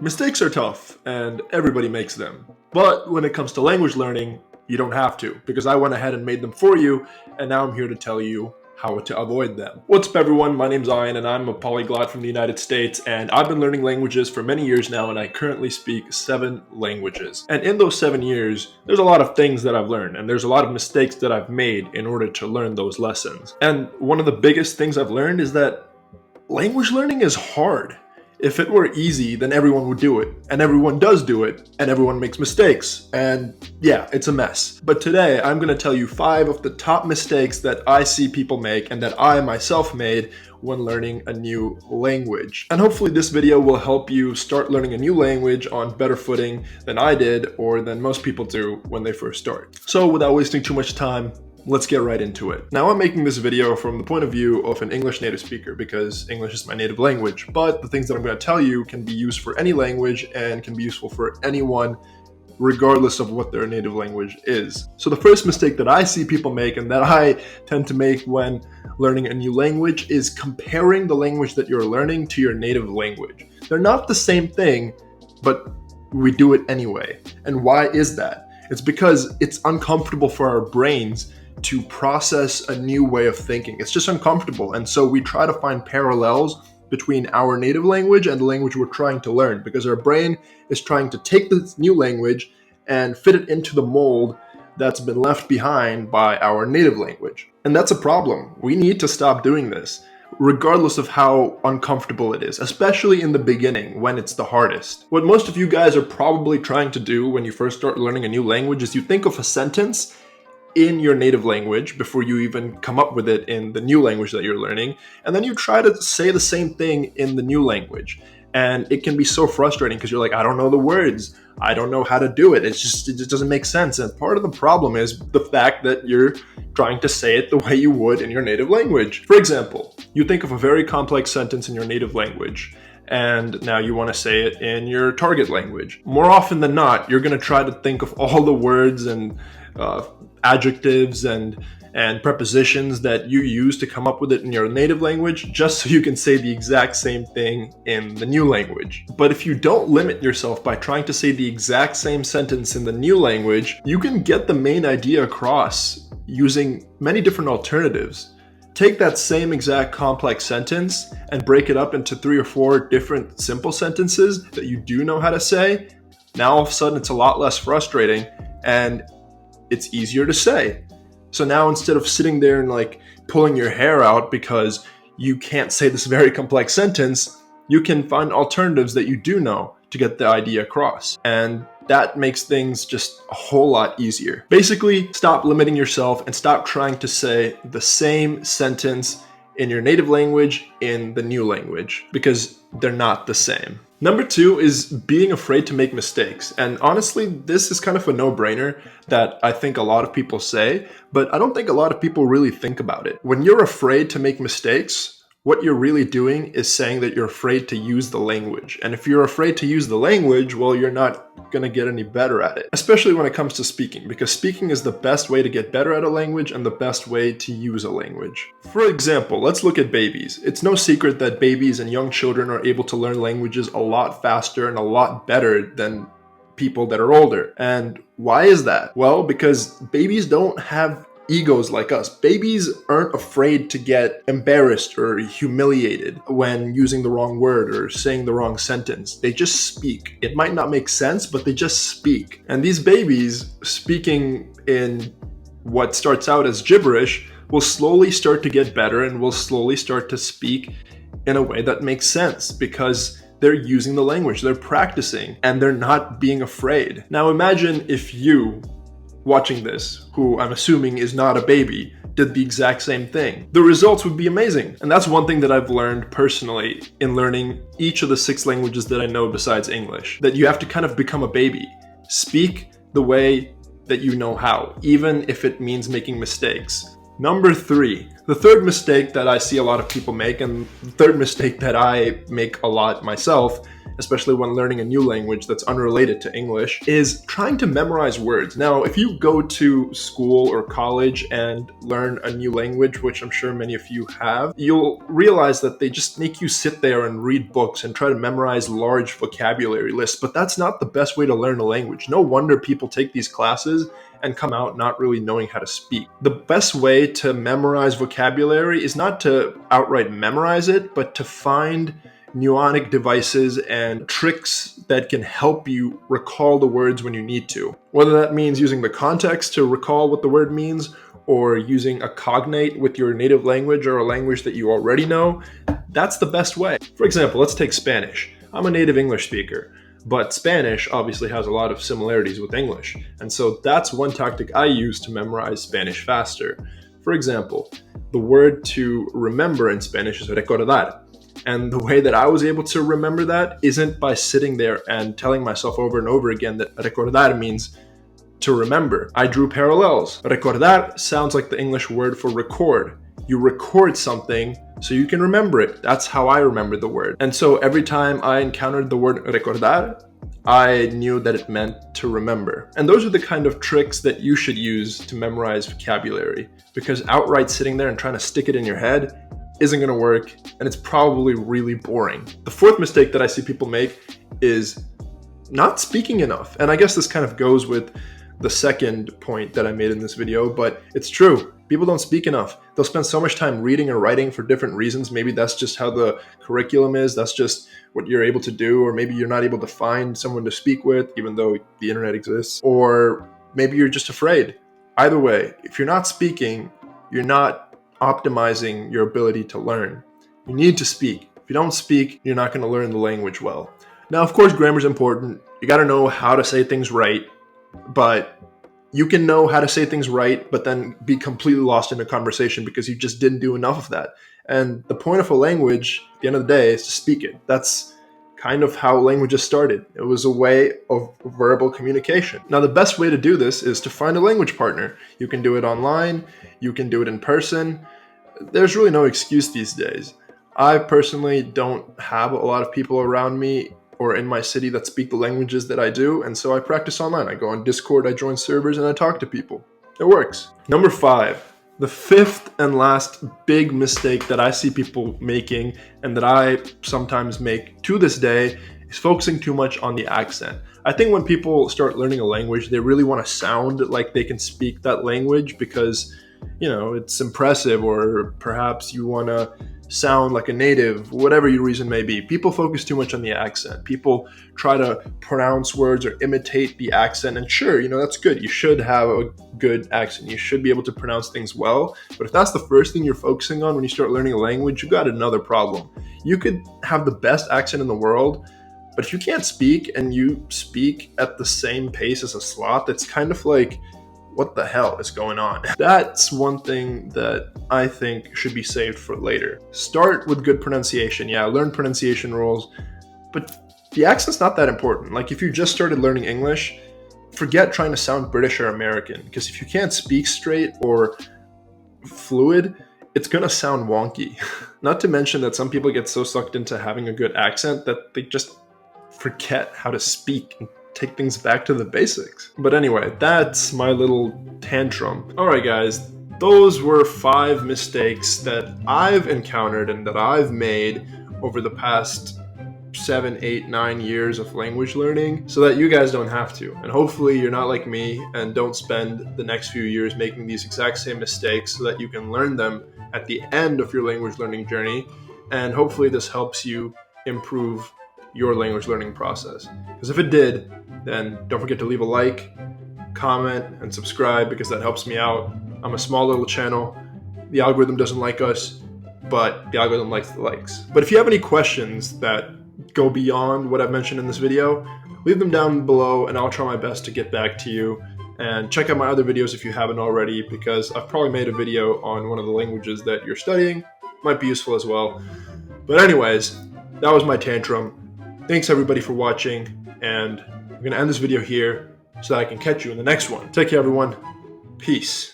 Mistakes are tough, and everybody makes them. But when it comes to language learning, you don't have to, because I went ahead and made them for you, and now I'm here to tell you how to avoid them. What's up, everyone? My name's Ian, and I'm a polyglot from the United States, and I've been learning languages for many years now, and I currently speak 7 languages. And in those 7 years, there's a lot of things that I've learned, and there's a lot of mistakes that I've made in order to learn those lessons. And one of the biggest things I've learned is that language learning is hard. If it were easy, then everyone would do it, and everyone does do it, and everyone makes mistakes, and yeah, it's a mess. But today, I'm gonna tell you 5 of the top mistakes that I see people make and that I myself made when learning a new language. And hopefully this video will help you start learning a new language on better footing than I did or than most people do when they first start. So without wasting too much time, let's get right into it. Now, I'm making this video from the point of view of an English native speaker because English is my native language, but the things that I'm going to tell you can be used for any language and can be useful for anyone regardless of what their native language is. So the first mistake that I see people make and that I tend to make when learning a new language is comparing the language that you're learning to your native language. They're not the same thing, but we do it anyway. And why is that? It's because it's uncomfortable for our brains to process a new way of thinking. It's just uncomfortable. And so we try to find parallels between our native language and the language we're trying to learn because our brain is trying to take this new language and fit it into the mold that's been left behind by our native language. And that's a problem. We need to stop doing this, regardless of how uncomfortable it is, especially in the beginning when it's the hardest. What most of you guys are probably trying to do when you first start learning a new language is you think of a sentence in your native language before you even come up with it in the new language that you're learning, and then you try to say the same thing in the new language. And it can be so frustrating because you're like, I don't know the words. I don't know how to do it. It just doesn't make sense. And part of the problem is the fact that you're trying to say it the way you would in your native language. For example, you think of a very complex sentence in your native language, and now you want to say it in your target language. More often than not, you're going to try to think of all the words and adjectives and prepositions that you use to come up with it in your native language just so you can say the exact same thing in the new language. But if you don't limit yourself by trying to say the exact same sentence in the new language, you can get the main idea across using many different alternatives. Take that same exact complex sentence and break it up into 3 or 4 different simple sentences that you do know how to say. Now all of a sudden it's a lot less frustrating and it's easier to say. So now instead of sitting there and like pulling your hair out because you can't say this very complex sentence, you can find alternatives that you do know to get the idea across. And that makes things just a whole lot easier. Basically, stop limiting yourself and stop trying to say the same sentence in your native language in the new language because they're not the same. Number 2 is being afraid to make mistakes. And honestly, this is kind of a no-brainer that I think a lot of people say, but I don't think a lot of people really think about it. When you're afraid to make mistakes, what you're really doing is saying that you're afraid to use the language. And if you're afraid to use the language, well, you're not going to get any better at it, especially when it comes to speaking, because speaking is the best way to get better at a language and the best way to use a language. For example, let's look at babies. It's no secret that babies and young children are able to learn languages a lot faster and a lot better than people that are older. And why is that? Well, because babies don't have egos like us. Babies aren't afraid to get embarrassed or humiliated when using the wrong word or saying the wrong sentence. They just speak. It might not make sense, but they just speak. And these babies speaking in what starts out as gibberish will slowly start to get better and will slowly start to speak in a way that makes sense because they're using the language, they're practicing, and they're not being afraid. Now imagine if you, watching this, who I'm assuming is not a baby, did the exact same thing. The results would be amazing. And that's one thing that I've learned personally in learning each of the 6 languages that I know besides English, that you have to kind of become a baby. Speak the way that you know how, even if it means making mistakes. Number 3, the third mistake that I see a lot of people make, and the third mistake that I make a lot myself, especially when learning a new language that's unrelated to English, is trying to memorize words. Now, if you go to school or college and learn a new language, which I'm sure many of you have, you'll realize that they just make you sit there and read books and try to memorize large vocabulary lists, but that's not the best way to learn a language. No wonder people take these classes and come out not really knowing how to speak. The best way to memorize vocabulary is not to outright memorize it, but to find mnemonic devices and tricks that can help you recall the words when you need to. Whether that means using the context to recall what the word means, or using a cognate with your native language or a language that you already know, that's the best way. For example, let's take Spanish. I'm a native English speaker, but Spanish obviously has a lot of similarities with English. And so that's one tactic I use to memorize Spanish faster. For example, the word to remember in Spanish is recordar. And the way that I was able to remember that isn't by sitting there and telling myself over and over again that recordar means to remember. I drew parallels. Recordar sounds like the English word for record. You record something so you can remember it. That's how I remember the word. And so every time I encountered the word recordar, I knew that it meant to remember. And those are the kind of tricks that you should use to memorize vocabulary, because outright sitting there and trying to stick it in your head isn't going to work, and it's probably really boring. The fourth mistake that I see people make is not speaking enough. And I guess this kind of goes with the second point that I made in this video, but it's true. People don't speak enough. They'll spend so much time reading or writing for different reasons. Maybe that's just how the curriculum is. That's just what you're able to do. Or maybe you're not able to find someone to speak with, even though the internet exists. Or maybe you're just afraid. Either way, if you're not speaking, you're not optimizing your ability to learn. You need to speak. If you don't speak, you're not going to learn the language well. Now, of course, grammar is important. You got to know how to say things right, but you can know how to say things right, but then be completely lost in a conversation because you just didn't do enough of that. And the point of a language, at the end of the day, is to speak it. That's kind of how languages started. It was a way of verbal communication. Now, the best way to do this is to find a language partner. You can do it online. You can do it in person. There's really no excuse these days. I personally don't have a lot of people around me or in my city that speak the languages that I do, and so I practice online. I go on Discord, I join servers, and I talk to people. It works. Number 5, the fifth and last big mistake that I see people making, and that I sometimes make to this day, is focusing too much on the accent. I think when people start learning a language, they really want to sound like they can speak that language because, you know, it's impressive, or perhaps you want to sound like a native, whatever your reason may be. People focus too much on the accent. People try to pronounce words or imitate the accent. And sure, you know, that's good. You should have a good accent. You should be able to pronounce things well. But if that's the first thing you're focusing on when you start learning a language, you got another problem. You could have the best accent in the world, but if you can't speak and you speak at the same pace as a sloth, it's kind of like, what the hell is going on? That's one thing that I think should be saved for later. Start with good pronunciation. Yeah, learn pronunciation rules, but the accent's not that important. Like if you just started learning English, forget trying to sound British or American, because if you can't speak straight or fluid, it's gonna sound wonky. Not to mention that some people get so sucked into having a good accent that they just forget how to speak and take things back to the basics. But anyway, that's my little tantrum. All right, guys, those were 5 mistakes that I've encountered and that I've made over the past 7, 8, 9 years of language learning, so that you guys don't have to. And hopefully you're not like me and don't spend the next few years making these exact same mistakes, so that you can learn them at the end of your language learning journey. And hopefully this helps you improve your language learning process. Because if it did, then don't forget to leave a like, comment, and subscribe, because that helps me out. I'm a small little channel. The algorithm doesn't like us, but the algorithm likes the likes. But if you have any questions that go beyond what I've mentioned in this video, leave them down below and I'll try my best to get back to you. And check out my other videos if you haven't already, because I've probably made a video on one of the languages that you're studying. Might be useful as well. But anyways, that was my tantrum. Thanks everybody for watching, and I'm going to end this video here so that I can catch you in the next one. Take care, everyone. Peace.